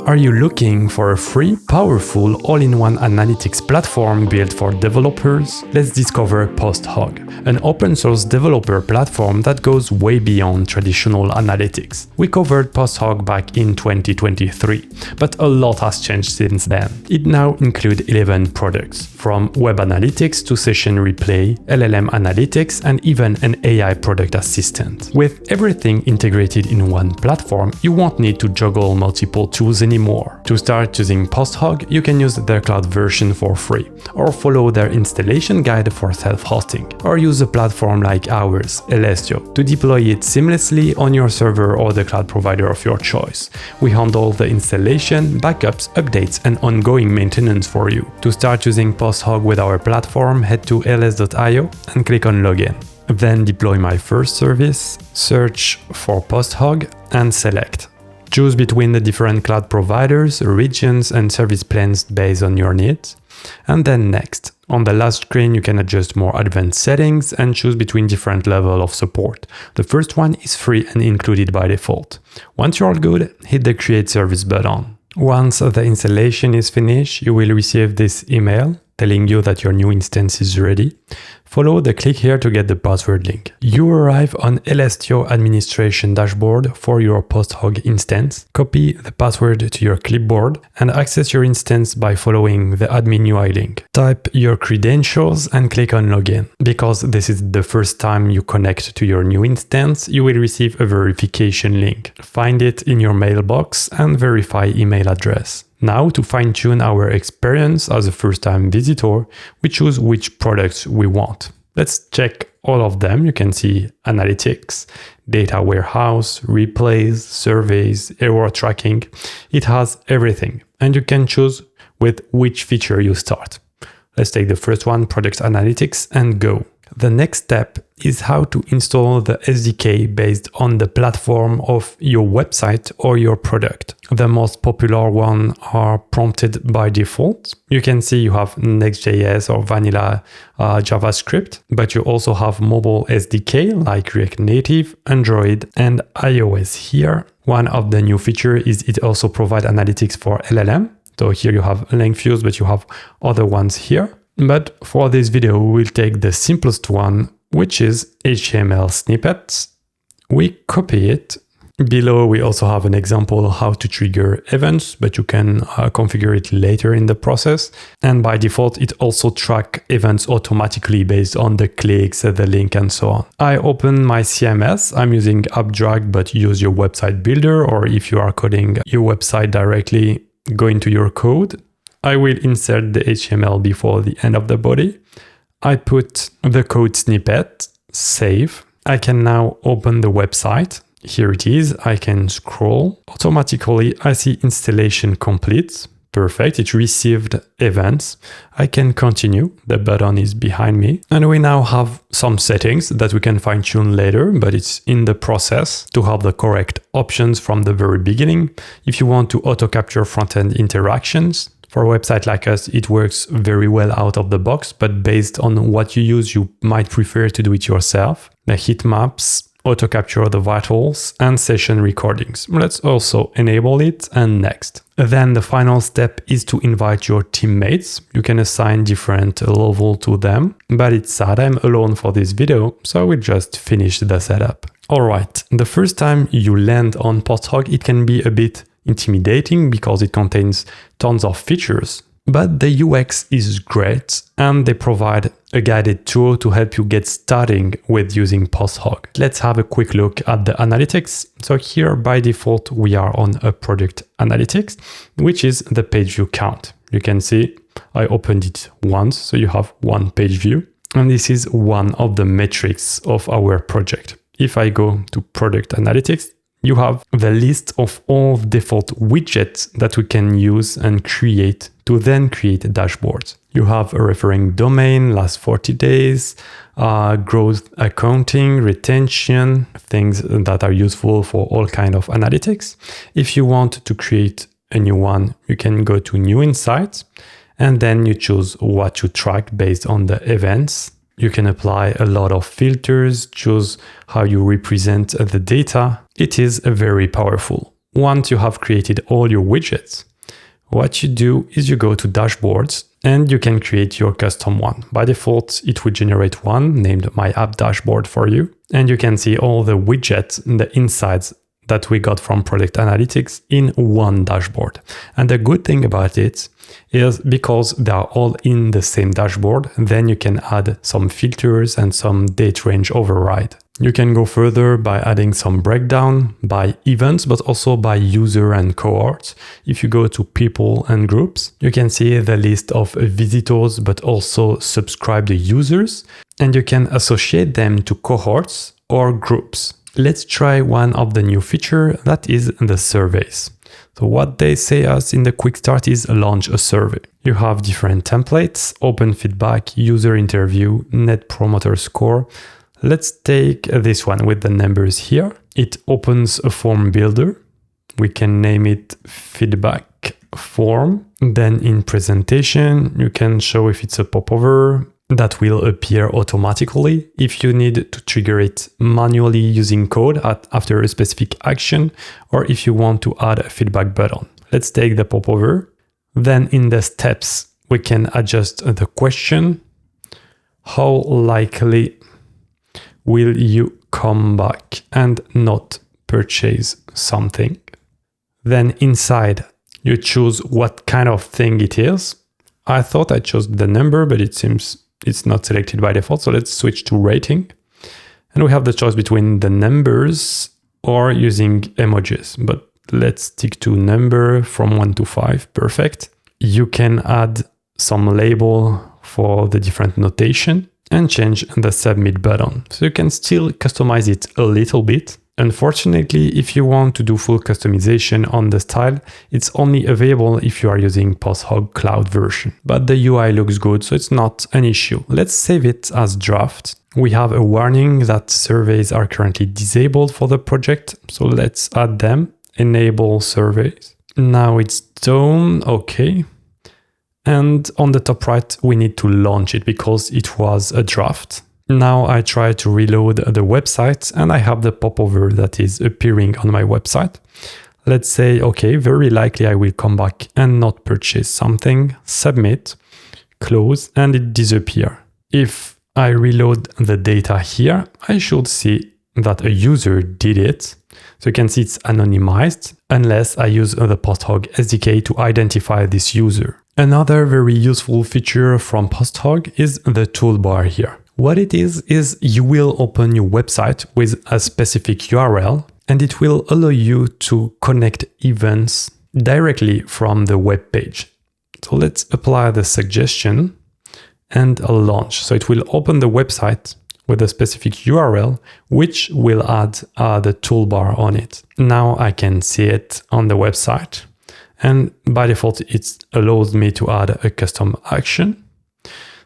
Are you looking for a free, powerful, all-in-one analytics platform built for developers? Let's discover PostHog, an open-source developer platform that goes way beyond traditional analytics. We covered PostHog back in 2023, but a lot has changed since then. It now includes 11 products, from web analytics to session replay, LLM analytics, and even an AI product assistant. With everything integrated in one platform, you won't need to juggle multiple tools anymore. To start using PostHog, you can use their cloud version for free, or follow their installation guide for self-hosting, or use a platform like ours, Elestio, to deploy it seamlessly on your server or the cloud provider of your choice. We handle the installation, backups, updates, and ongoing maintenance for you. To start using PostHog with our platform, head to ls.io and click on Login. Then deploy my first service, search for PostHog, and select. Choose between the different cloud providers, regions, and service plans based on your needs. And then next. On the last screen, you can adjust more advanced settings and choose between different levels of support. The first one is free and included by default. Once you're all good, hit the Create Service button. Once the installation is finished, you will receive this email telling you that your new instance is ready. Follow the click here to get the password link. You arrive on Elestio administration dashboard for your PostHog instance. Copy the password to your clipboard and access your instance by following the admin UI link. Type your credentials and click on Login. Because this is the first time you connect to your new instance, you will receive a verification link. Find it in your mailbox and verify email address. Now, to fine-tune our experience as a first-time visitor, we choose which products we want. Let's check all of them. You can see analytics, data warehouse, replays, surveys, error tracking. It has everything, and you can choose with which feature you start. Let's take the first one, product analytics, and go. The next step is how to install the SDK based on the platform of your website or your product. The most popular ones are prompted by default. You can see you have Next.js or vanilla JavaScript, but you also have mobile SDK like React Native, Android, and iOS here. One of the new features is it also provides analytics for LLM. So here you have LangFuse, but you have other ones here. But for this video, we'll take the simplest one, which is HTML snippets. We copy it. Below, we also have an example of how to trigger events, but you can configure it later in the process. And by default, it also tracks events automatically based on the clicks, the link, and so on. I open my CMS. I'm using AppDrag, but use your website builder, or if you are coding your website directly, go into your code. I will insert the HTML before the end of the body. I put the code snippet, save. I can now open the website. Here it is. I can scroll. Automatically, I see installation complete. Perfect. It received events. I can continue. The button is behind me. And we now have some settings that we can fine tune later, but it's in the process to have the correct options from the very beginning. If you want to auto capture front-end interactions, for a website like us, it works very well out of the box, but based on what you use, you might prefer to do it yourself. The Heatmaps, auto capture the vitals, and session recordings. Let's also enable it, and next. Then the final step is to invite your teammates. You can assign different levels to them, but it's sad I'm alone for this video, so I will just finish the setup. Alright, the first time you land on PostHog, it can be a bit intimidating because it contains tons of features, but the UX is great and they provide a guided tool to help you get started with using PostHog. Let's have a quick look at the analytics. So here by default, we are on a product analytics, which is the page view count. You can see I opened it once, so you have one page view, and this is one of the metrics of our project. If I go to product analytics, you have the list of all default widgets that we can use and create to then create dashboards. You have a referring domain, last 40 days, growth accounting, retention, things that are useful for all kinds of analytics. If you want to create a new one, you can go to New Insights, and then you choose what to track based on the events. You can apply a lot of filters, choose how you represent the data. It is very powerful. once you have created all your widgets, what you do is you go to dashboards and you can create your custom one. By default, it will generate one named My App Dashboard for you. And you can see all the widgets and the insights that we got from Product Analytics in one dashboard. And the good thing about it is because they are all in the same dashboard, then you can add some filters and some date range override. You can go further by adding some breakdown by events, but also by user and cohorts. If you go to people and groups, you can see the list of visitors, but also subscribed users, and you can associate them to cohorts or groups. Let's try one of the new feature, that is the surveys. So what they say us in the quick start is launch a survey. You have different templates, open feedback, user interview, net promoter score. Let's take this one with the numbers here. It opens a form builder. We can name it feedback form. Then in presentation, you can show if it's a popover that will appear automatically if you need to trigger it manually using code after a specific action, or if you want to add a feedback button. Let's take the popover. Then in the steps, we can adjust the question. How likely will you come back and not purchase something? Then inside, you choose what kind of thing it is. I thought I chose the number, but it seems it's not selected by default. So let's switch to rating. And we have the choice between the numbers or using emojis, but let's stick to number from 1 to 5. Perfect. You can add some label for the different notation and change the submit button. So you can still customize it a little bit. Unfortunately, if you want to do full customization on the style, it's only available if you are using PostHog Cloud version. But the UI looks good, so it's not an issue. Let's save it as draft. We have a warning that surveys are currently disabled for the project. So let's add them, enable surveys. Now it's done, okay. And on the top right, we need to launch it because it was a draft. Now I try to reload the website and I have the popover that is appearing on my website. Let's say, okay, very likely I will come back and not purchase something, submit, close, and it disappears. If I reload the data here, I should see that a user did it. So you can see it's anonymized unless I use the PostHog SDK to identify this user. Another very useful feature from PostHog is the toolbar here. What it is you will open your website with a specific URL and it will allow you to connect events directly from the web page. So let's apply the suggestion and launch. So it will open the website with a specific URL, which will add the toolbar on it. Now I can see it on the website. And by default, it allows me to add a custom action.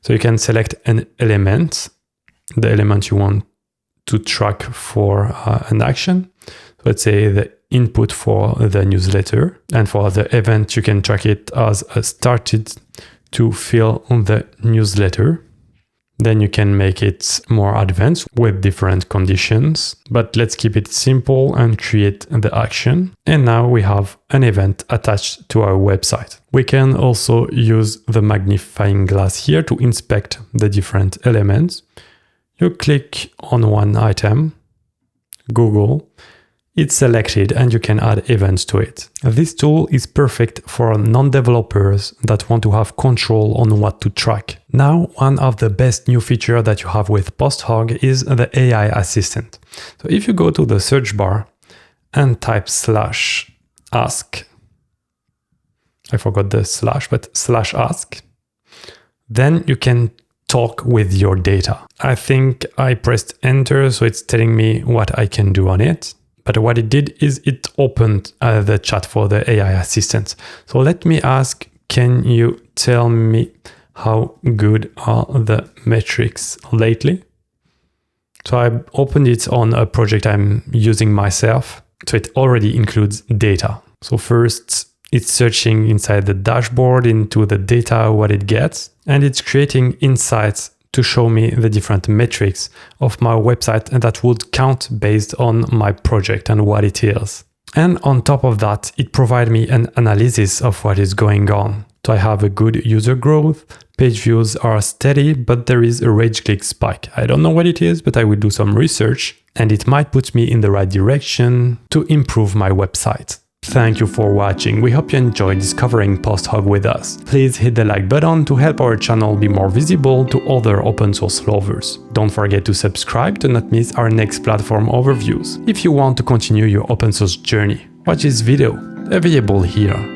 So you can select an element, the element you want to track for an action. So let's say the input for the newsletter. And for the event, you can track it as started to fill the newsletter. Then you can make it more advanced with different conditions, but let's keep it simple and create the action. And now we have an event attached to our website. We can also use the magnifying glass here to inspect the different elements. You click on one item, Google, it's selected and you can add events to it. This tool is perfect for non-developers that want to have control on what to track. Now, one of the best new features that you have with PostHog is the AI assistant. So if you go to the search bar and type /ask, I forgot the slash, but /ask, then you can talk with your data. I think I pressed enter, so it's telling me what I can do on it. But what it did is it opened the chat for the AI assistant. So let me ask, can you tell me how good are the metrics lately? So I opened it on a project I'm using myself. So it already includes data. So first, it's searching inside the dashboard into the data, what it gets, and it's creating insights to show me the different metrics of my website and that would count based on my project and what it is. And on top of that, it provides me an analysis of what is going on. So I have a good user growth, page views are steady, but there is a rage click spike. I don't know what it is, but I will do some research and it might put me in the right direction to improve my website. Thank you for watching. We hope you enjoyed discovering PostHog with us. Please hit the like button to help our channel be more visible to other open source lovers. Don't forget to subscribe to not miss our next platform overviews. If you want to continue your open source journey, watch this video, available here.